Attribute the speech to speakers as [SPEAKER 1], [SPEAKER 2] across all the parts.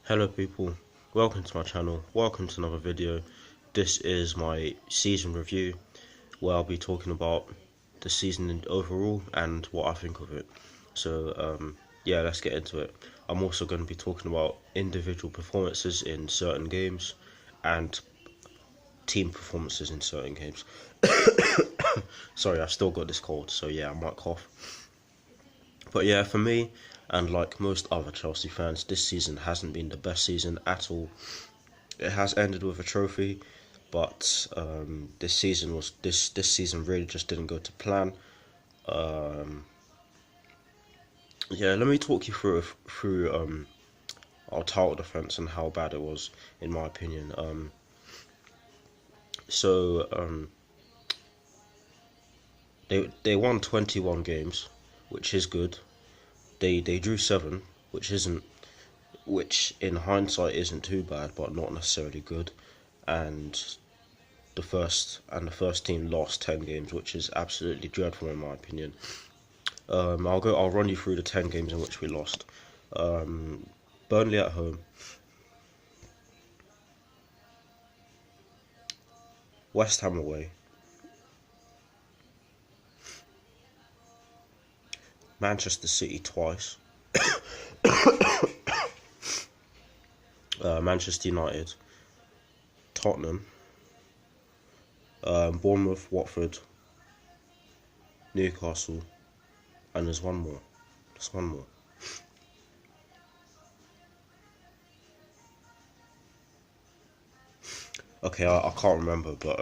[SPEAKER 1] Hello people, welcome to my channel, welcome to another video. This is my season review where I'll be talking about the season overall and what I think of it. So yeah, let's get into it. I'm also going to be talking about individual performances in certain games and team performances in certain games. Sorry, I've still got this cold, so yeah, I might cough. But yeah, for me, and like most other Chelsea fans, this season hasn't been the best season at all. It has ended with a trophy, but this season really just didn't go to plan. Yeah, let me talk you through our title defense and how bad it was, in my opinion. So they won 21 games, which is good. They drew 7, which in hindsight isn't too bad, but not necessarily good. And the first team lost 10 games, which is absolutely dreadful in my opinion. I'll run you through the 10 games in which we lost. Burnley at home, West Ham away, Manchester City twice, Manchester United, Tottenham, Bournemouth, Watford, Newcastle, and there's one more. There's one more. Okay, I can't remember, but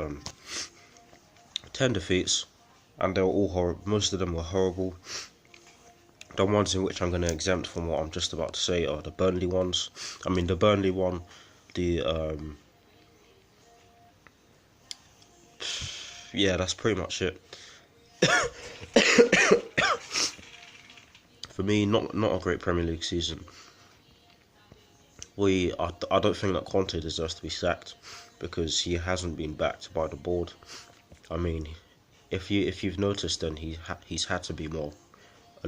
[SPEAKER 1] 10 defeats, and they were all horrible. Most of them were horrible. The ones in which I'm going to exempt from what I'm just about to say are the Burnley ones. I mean, the Burnley one, yeah, that's pretty much it. For me, not a great Premier League season. I don't think that Conte deserves to be sacked because he hasn't been backed by the board. I mean, if you've noticed, then he's had to be a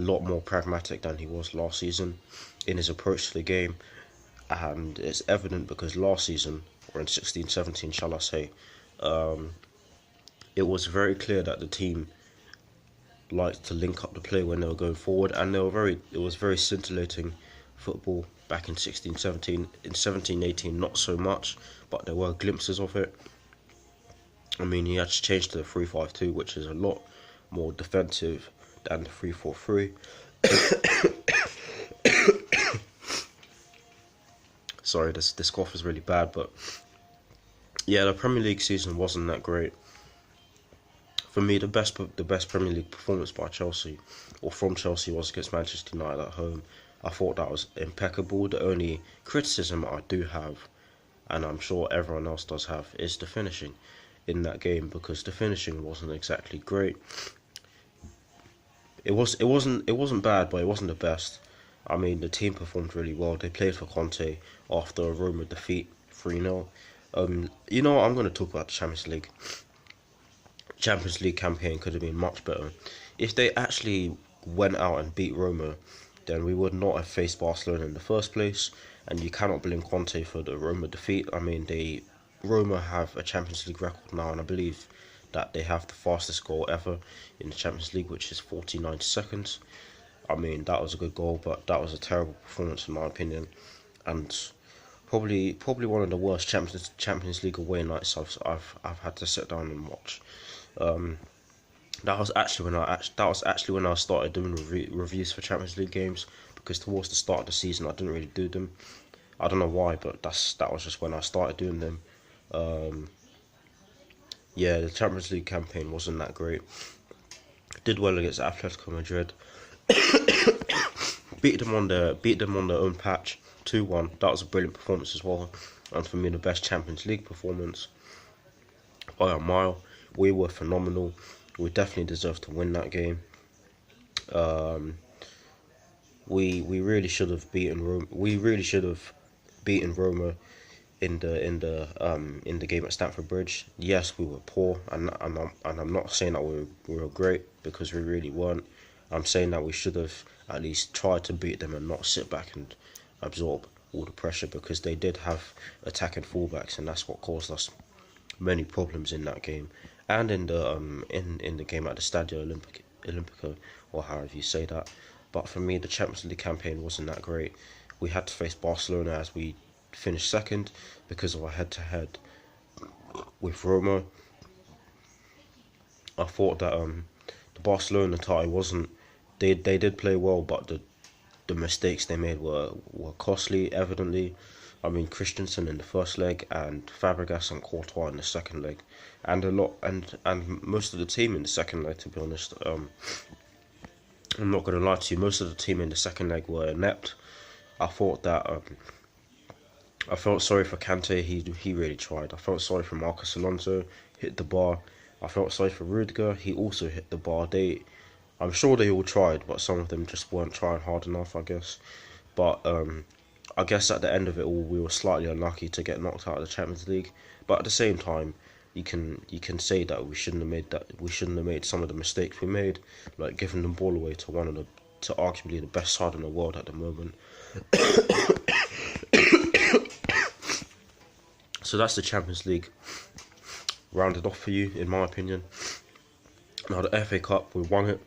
[SPEAKER 1] lot more pragmatic than he was last season in his approach to the game, and it's evident because last season, or in 16-17 shall I say, it was very clear that the team liked to link up the play when they were going forward, and it was very scintillating football back in 16-17. In 17-18 not so much, but there were glimpses of it. I mean, he had to change to the 3-5-2, which is a lot more defensive than the 3-4-3. Sorry, this cough is really bad, but yeah, the Premier League season wasn't that great. For me, the best Premier League performance by Chelsea, or from Chelsea, was against Manchester United at home. I thought that was impeccable. The only criticism I do have, and I'm sure everyone else does have, is the finishing in that game, because the finishing wasn't exactly great. It wasn't bad, but it wasn't the best. I mean, the team performed really well. They played for Conte after a Roma defeat 3-0. You know what? I'm going to talk about the Champions League campaign could have been much better. If they actually went out and beat Roma, then we would not have faced Barcelona in the first place, and you cannot blame Conte for the Roma defeat. I mean, Roma have a Champions League record now, and I believe that they have the fastest goal ever in the Champions League, which is 49 seconds. I mean, that was a good goal, but that was a terrible performance in my opinion, and probably one of the worst Champions League away nights I've had to sit down and watch. That was actually when I started doing reviews for Champions League games, because towards the start of the season I didn't really do them. I don't know why, but that was just when I started doing them. Yeah, the Champions League campaign wasn't that great. Did well against Atletico Madrid. beat them on their own patch, 2-1. That was a brilliant performance as well, and for me the best Champions League performance by a mile. We were phenomenal. We definitely deserved to win that game. We really should have beaten Roma. We really should have beaten Roma in the game at Stamford Bridge. Yes, we were poor, and I'm not saying that we were great, because we really weren't. I'm saying that we should have at least tried to beat them and not sit back and absorb all the pressure, because they did have attacking fullbacks, and that's what caused us many problems in that game, and in the game at the Stadio Olimpico, or however you say that. But for me, the Champions League campaign wasn't that great. We had to face Barcelona as we finished second because of our head-to-head with Roma. I thought that the Barcelona tie wasn't. They did play well, but the mistakes they made were costly. Evidently, I mean Christensen in the first leg and Fabregas and Courtois in the second leg, and most of the team in the second leg. To be honest, I'm not going to lie to you. Most of the team in the second leg were inept. I thought that I felt sorry for Kante. He really tried. I felt sorry for Marcos Alonso. Hit the bar. I felt sorry for Rudiger. He also hit the bar. I'm sure they all tried, but some of them just weren't trying hard enough, I guess. But I guess at the end of it all, we were slightly unlucky to get knocked out of the Champions League. But at the same time, you can say that we shouldn't have made some of the mistakes we made, like giving the ball away to arguably the best side in the world at the moment. So that's the Champions League rounded off for you, in my opinion. Now the FA Cup, we won it.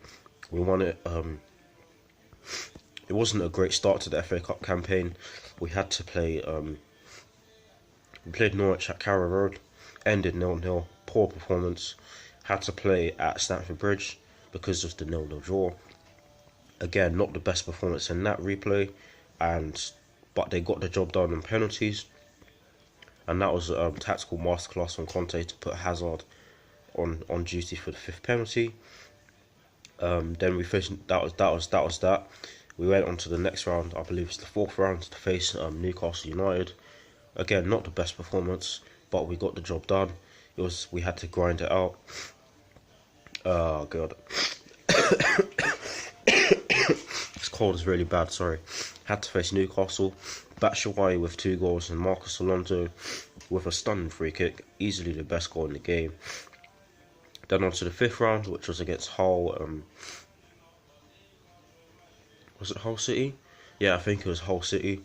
[SPEAKER 1] It wasn't a great start to the FA Cup campaign. We had to play. We played Norwich at Carrow Road, ended 0-0. Poor performance. Had to play at Stamford Bridge because of the 0-0 draw. Again, not the best performance in that replay, but they got the job done on penalties, and that was a tactical masterclass from Conte to put Hazard on duty for the 5th penalty. Then we faced that was that. We went on to the next round. I believe it's the 4th round to face Newcastle United. Again, not the best performance, but we got the job done. We had to grind it out. Oh god, this cold is really bad. Sorry. Had to face Newcastle. Batshuayi with 2 goals and Marcos Alonso with a stunning free kick, easily the best goal in the game. Then on to the 5th round, which was against Hull. Was it Hull City? Yeah, I think it was Hull City,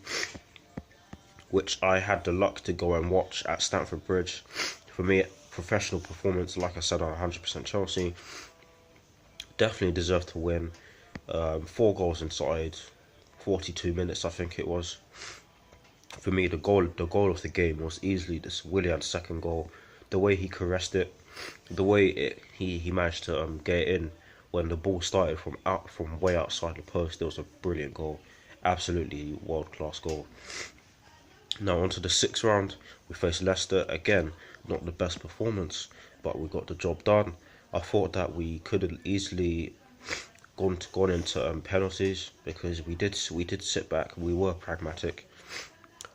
[SPEAKER 1] which I had the luck to go and watch at Stamford Bridge. For me, professional performance. Like I said, I'm 100% Chelsea. Definitely deserved to win. 4 goals inside 42 minutes, I think it was. For me, the goal of the game was easily this Willian's second goal. The way he caressed it, the way he managed to get it in when the ball started from way outside the post. It was a brilliant goal, absolutely world class goal. Now on to the 6th round, we faced Leicester. Again, not the best performance, but we got the job done. I thought that we could have easily gone into penalties, because we did sit back. We were pragmatic,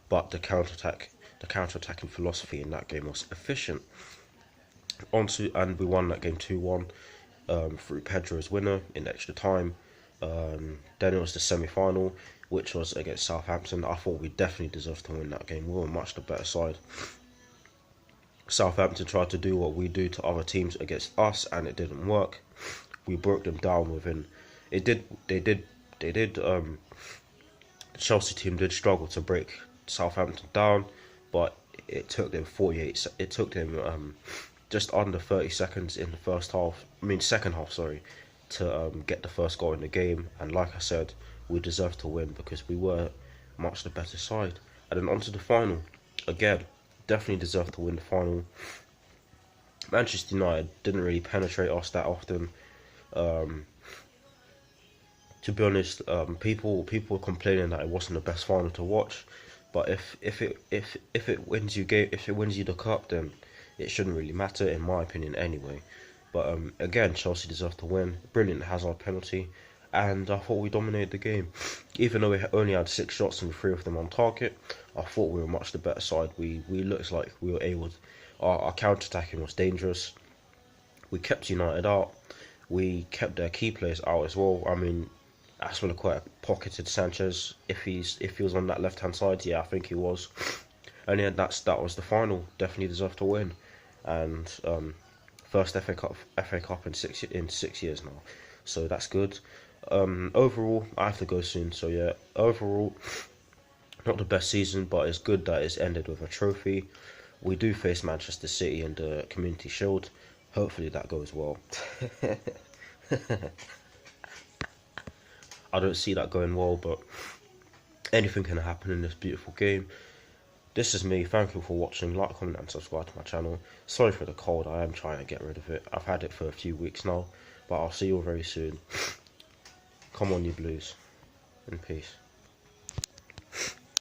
[SPEAKER 1] but the counter-attacking philosophy in that game was efficient. And we won that game 2-1 through Pedro's winner in extra time. Then it was the semi-final, which was against Southampton. I thought we definitely deserved to win that game. We were much the better side. Southampton tried to do what we do to other teams against us, and it didn't work. We broke them down within. The Chelsea team did struggle to break Southampton down, but it took them just under 30 seconds in the second half, to get the first goal in the game. And like I said, we deserved to win because we were much the better side. And then on to the final. Again, definitely deserved to win the final. Manchester United didn't really penetrate us that often. To be honest, people were complaining that it wasn't the best final to watch. But if it wins you the cup, then it shouldn't really matter, in my opinion, anyway. But again, Chelsea deserved to win. Brilliant Hazard penalty, and I thought we dominated the game. Even though we only had 6 shots and 3 of them on target, I thought we were much the better side. We looked like we were able. Our counter-attacking was dangerous. We kept United out. We kept their key players out as well. I mean, Azpilicueta pocketed Sanchez. If he was on that left hand side, yeah, I think he was. And yeah, that was the final. Definitely deserved to win, and first FA Cup in 6 years now. So that's good. Overall, I have to go soon. So yeah, overall, Not the best season, but it's good that it's ended with a trophy. We do face Manchester City in the Community Shield. Hopefully that goes well. I don't see that going well, but anything can happen in this beautiful game. This is me. Thank you for watching. Like, comment and subscribe to my channel. Sorry for the cold. I am trying to get rid of it. I've had it for a few weeks now, but I'll see you all very soon. Come on, you Blues. In peace.